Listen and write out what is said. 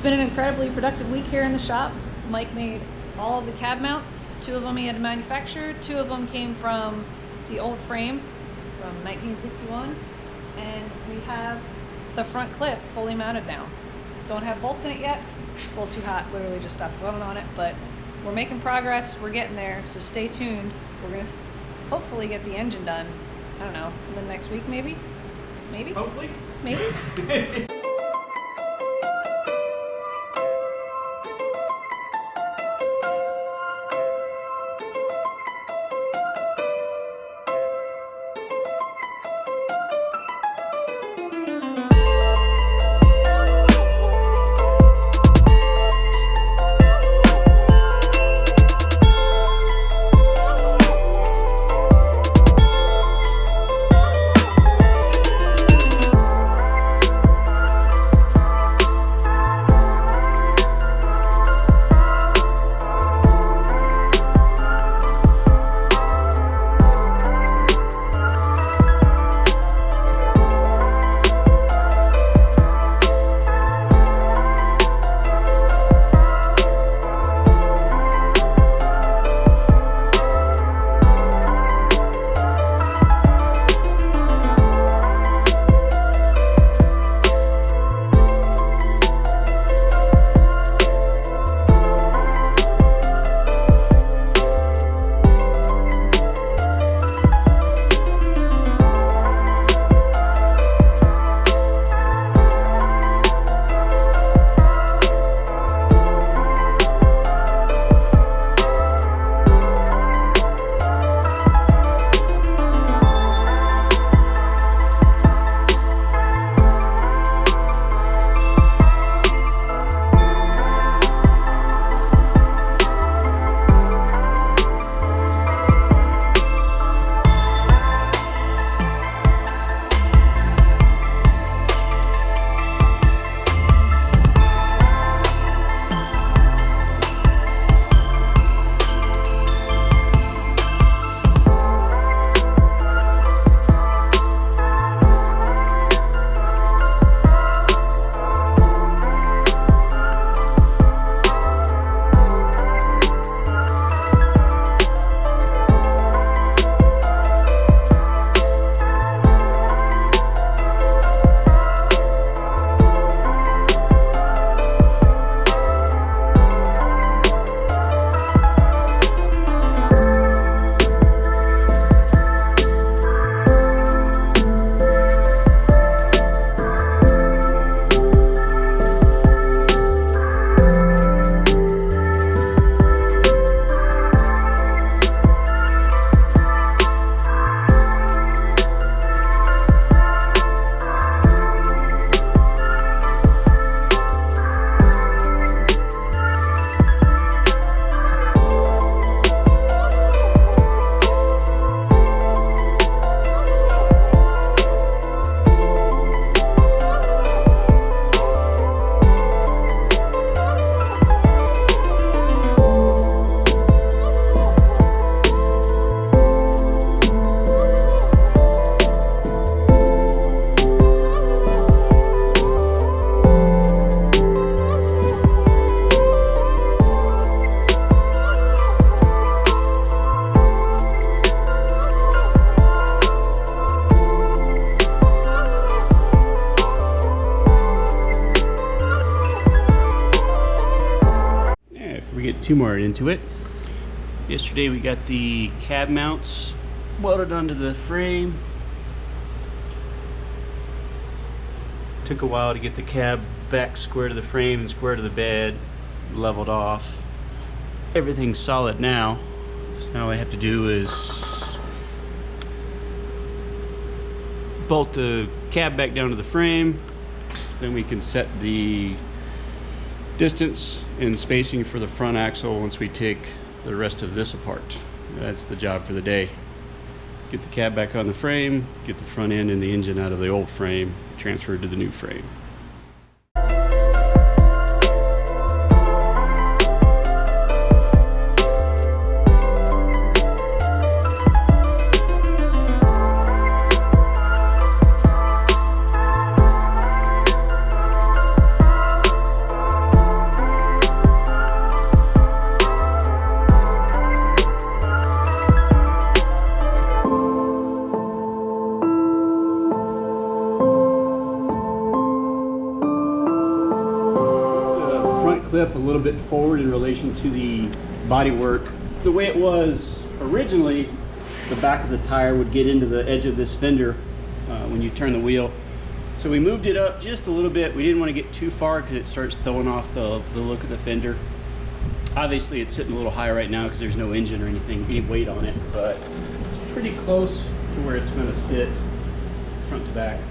It's been an incredibly productive week here in the shop. Mike made all of the cab mounts. 2 of them he had to manufacture. 2 of them came from the old frame from 1961. And we have the front clip fully mounted now. Don't have bolts in it yet. It's a little too hot, literally just stopped blowing on it, but we're making progress, we're getting there, so stay tuned. We're gonna hopefully get the engine done, I don't know, in the next week maybe? Maybe? Hopefully. Maybe? We get 2 more into it. Yesterday we got the cab mounts welded onto the frame. Took a while to get the cab back square to the frame and square to the bed, leveled off. Everything's solid now. So now all I have to do is bolt the cab back down to the frame. Then we can set the distance and spacing for the front axle once we take the rest of this apart. That's the job for the day. Get the cab back on the frame, get the front end and the engine out of the old frame, transferred to the new frame. clip a little bit forward in relation to the bodywork. The way it was originally, the back of the tire would get into the edge of this fender when you turn the wheel. So we moved it up just a little bit. We didn't want to get too far because it starts throwing off the look of the fender. Obviously it's sitting a little high right now because there's no engine or anything, any weight on it, but it's pretty close to where it's going to sit front to back.